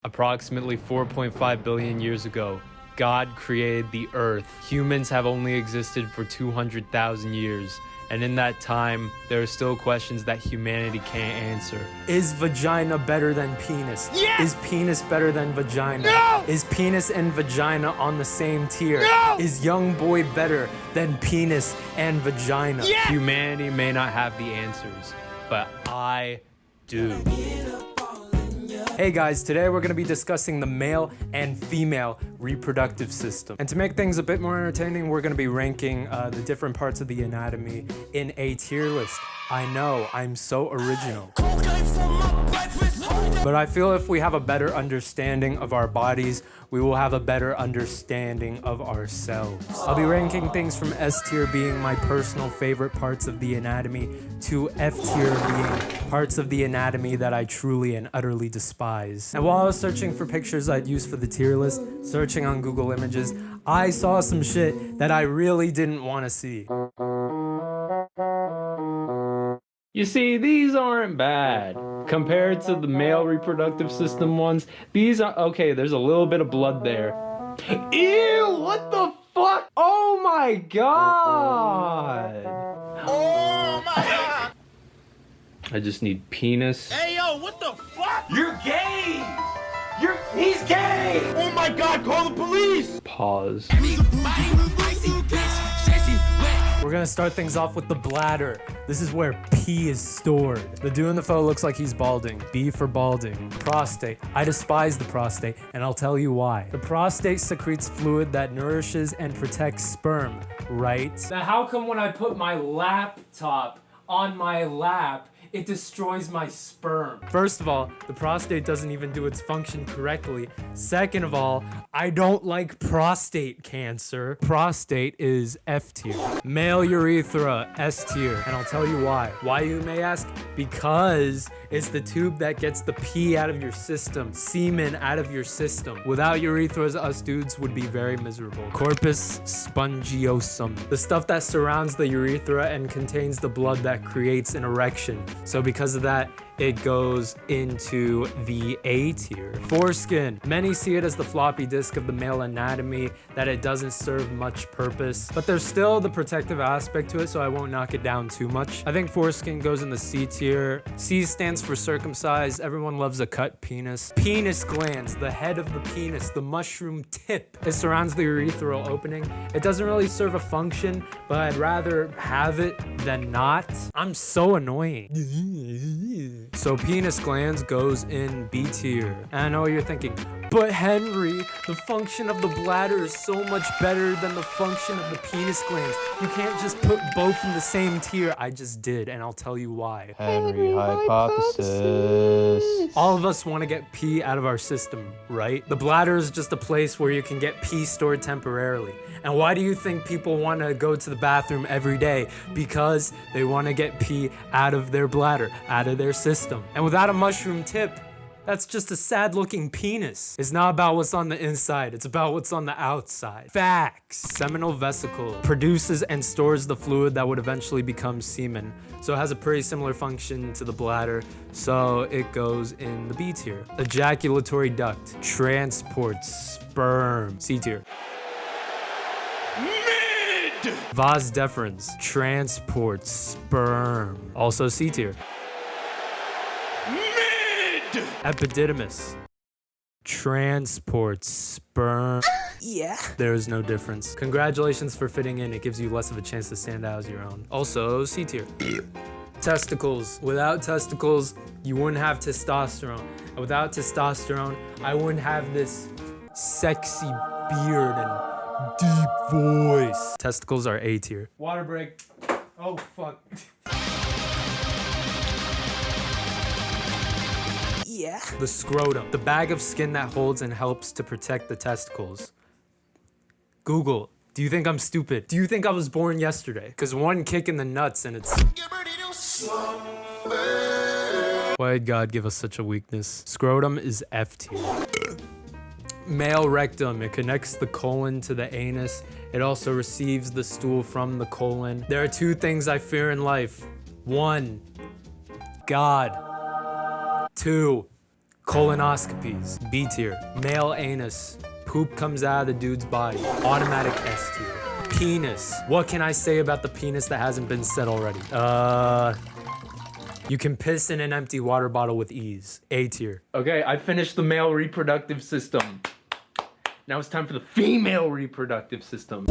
Approximately 4.5 billion years ago, God created the Earth. Humans have only existed for 200,000 years, and in that time, there are still questions that humanity can't answer. Is vagina better than penis? Yes! Is penis better than vagina? No! Is penis and vagina on the same tier? No! Is young boy better than penis and vagina? Yes! Humanity may not have the answers, but I do. Hey guys, today we're going to be discussing the male and female reproductive system. And to make things a bit more entertaining, we're going to be ranking the different parts of the anatomy in a tier list. I know, I'm so original. But I feel if we have a better understanding of our bodies, we will have a better understanding of ourselves. I'll be ranking things from S tier being my personal favorite parts of the anatomy to F tier being parts of the anatomy that I truly and utterly despise. And while I was searching for pictures I'd use for the tier list, searching on Google Images, I saw some shit that I really didn't want to see. You see, these aren't bad. Compared to the male reproductive system ones, these are okay. There's a little bit of blood there. Ew, what the fuck? Oh my god. Oh my god! I just need penis. Hey yo, what the fuck? You're gay! He's gay! Oh my god, call the police! Pause. We're gonna start things off with the bladder. This is where pee is stored. The dude in the photo looks like he's balding. B for balding. Prostate. I despise the prostate, and I'll tell you why. The prostate secretes fluid that nourishes and protects sperm, right? Now how come when I put my laptop on my lap, it destroys my sperm? First of all, the prostate doesn't even do its function correctly. Second of all, I don't like prostate cancer. Prostate is F tier. Male urethra, S tier. And I'll tell you why. Why, you may ask? Because it's the tube that gets the pee out of your system, semen out of your system. Without urethras, us dudes would be very miserable. Corpus spongiosum. The stuff that surrounds the urethra and contains the blood that creates an erection. So because of that, it goes into the A tier. Foreskin. Many see it as the floppy disk of the male anatomy, that it doesn't serve much purpose, but there's still the protective aspect to it, so I won't knock it down too much. I think foreskin goes in the C tier. C stands for circumcised. Everyone loves a cut penis. Penis glands, the head of the penis, the mushroom tip. It surrounds the urethral opening. It doesn't really serve a function, but I'd rather have it than not. I'm so annoying. So penis glands goes in B tier. And I know what you're thinking, but Henry, the function of the bladder is so much better than the function of the penis glands. You can't just put both in the same tier. I just did, and I'll tell you why. Henry hypothesis. All of us want to get pee out of our system, right? The bladder is just a place where you can get pee stored temporarily. And why do you think people want to go to the bathroom every day? Because they want to get pee out of their bladder, out of their system. And without a mushroom tip, that's just a sad looking penis. It's not about what's on the inside, it's about what's on the outside. Facts. Seminal vesicle produces and stores the fluid that would eventually become semen. So it has a pretty similar function to the bladder, so it goes in the B tier. Ejaculatory duct transports sperm. C tier. Mid! Vas deferens transports sperm. Also C tier. Mid! Epididymis transports sperm. Yeah. There is no difference. Congratulations for fitting in. It gives you less of a chance to stand out as your own. Also C tier. Testicles. Without testicles, you wouldn't have testosterone. And without testosterone, I wouldn't have this sexy beard and deep voice. Testicles are A tier. Water break. Oh, fuck. Yeah. The scrotum. The bag of skin that holds and helps to protect the testicles. Google. Do you think I'm stupid? Do you think I was born yesterday? Because one kick in the nuts and it's... Why did God give us such a weakness? Scrotum is F tier. Male rectum. It connects the colon to the anus. It also receives the stool from the colon. There are two things I fear in life. 1, God. 2, Colonoscopies, B tier. Male anus, poop comes out of the dude's body, automatic S tier. Penis, what can I say about the penis that hasn't been said already? You can piss in an empty water bottle with ease, A tier. Okay, I finished the male reproductive system. Now it's time for the female reproductive system.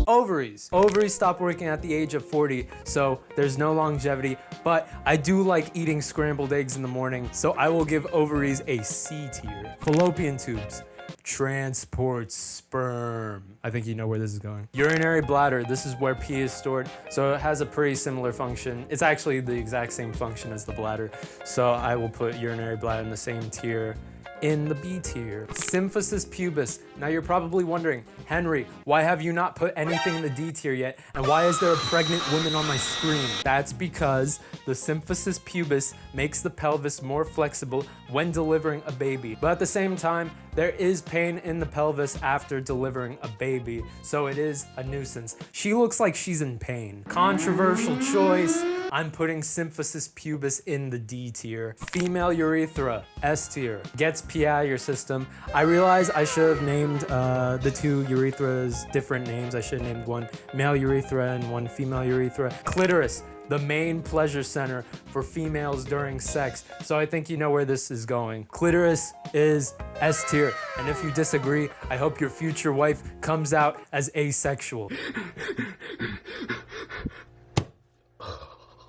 Ovaries. Ovaries stop working at the age of 40, so there's no longevity, but I do like eating scrambled eggs in the morning, so I will give ovaries a C tier. Fallopian tubes. Transport sperm. I think you know where this is going. Urinary bladder. This is where pee is stored, so it has a pretty similar function. It's actually the exact same function as the bladder, so I will put urinary bladder in the same tier. In the B tier. Symphysis pubis. Now you're probably wondering, Henry, why have you not put anything in the D tier yet? And why is there a pregnant woman on my screen? That's because the symphysis pubis makes the pelvis more flexible when delivering a baby. But at the same time, there is pain in the pelvis after delivering a baby, so it is a nuisance. She looks like she's in pain. Controversial choice. I'm putting symphysis pubis in the D tier. Female urethra, S tier. Gets pee out of your system. I realize I should have named the two urethras different names. I should have named one male urethra and one female urethra. Clitoris, the main pleasure center for females during sex. So I think you know where this is going. Clitoris is S tier. And if you disagree, I hope your future wife comes out as asexual.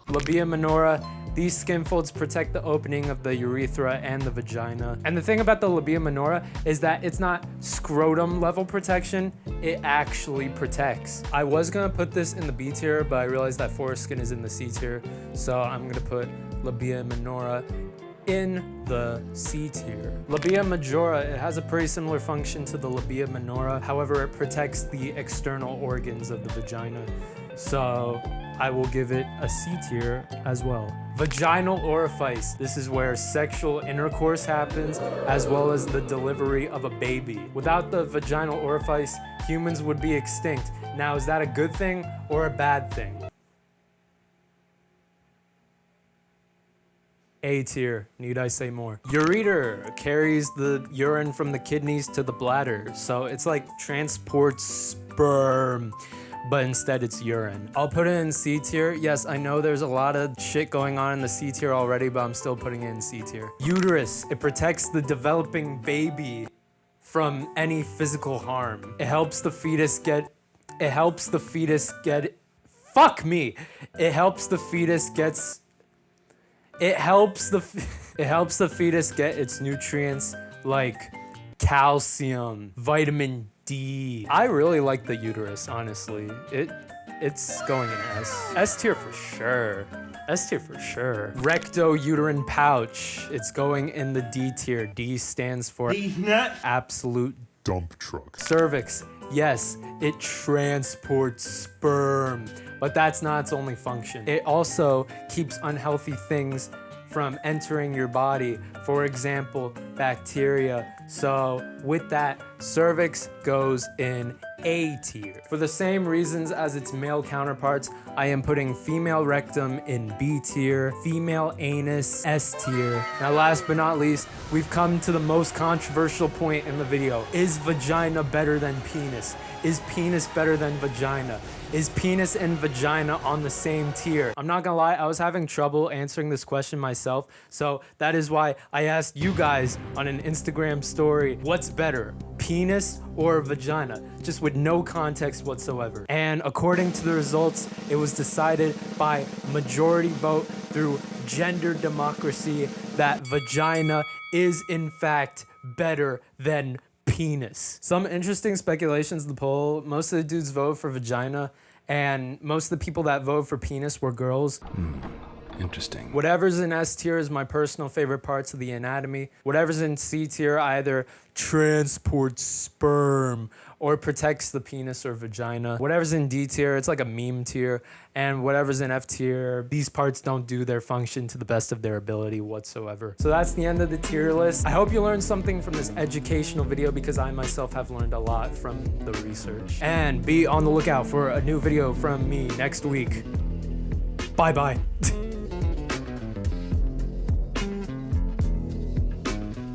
Labia minora, these skin folds protect the opening of the urethra and the vagina. And the thing about the labia minora is that it's not scrotum level protection, it actually protects. I was gonna put this in the B tier, but I realized that foreskin is in the C tier, so I'm gonna put labia minora in the C tier. Labia majora, it has a pretty similar function to the labia minora. However, it protects the external organs of the vagina. So I will give it a C tier as well. Vaginal orifice. This is where sexual intercourse happens, as well as the delivery of a baby. Without the vaginal orifice, humans would be extinct. Now, is that a good thing or a bad thing? A tier, need I say more? Ureter carries the urine from the kidneys to the bladder, so it's like transport sperm, but instead it's urine. I'll put it in C tier. Yes, I know there's a lot of shit going on in the C tier already, but I'm still putting it in C tier. Uterus, it protects the developing baby from any physical harm. It helps the fetus get, fuck me. It helps the fetus get its nutrients like calcium, vitamin D. I really like the uterus, honestly. It's going in S. S tier for sure. S tier for sure. Recto-uterine pouch. It's going in the D tier. D stands for These nuts. absolute Dump truck. cervix. Yes, it transports sperm, but that's not its only function. It also keeps unhealthy things from entering your body, for example, bacteria. So with that, cervix goes in A tier. For the same reasons as its male counterparts, I am putting female rectum in B tier, female anus S tier. Now last but not least, we've come to the most controversial point in the video. Is vagina better than penis? Is penis better than vagina? Is penis and vagina on the same tier? I'm not gonna lie, I was having trouble answering this question myself, so that is why I asked you guys on an Instagram story, what's better, penis or vagina? Just with no context whatsoever. And according to the results, it was decided by majority vote through gender democracy that vagina is in fact better than penis. Some interesting speculations in the poll. Most of the dudes vote for vagina, and most of the people that vote for penis were girls. Interesting. Whatever's in S tier is my personal favorite parts of the anatomy. Whatever's in C tier either transports sperm or protects the penis or vagina. Whatever's in D tier, it's like a meme tier. And whatever's in F tier, these parts don't do their function to the best of their ability whatsoever. So that's the end of the tier list. I hope you learned something from this educational video because I myself have learned a lot from the research. And be on the lookout for a new video from me next week. Bye-bye.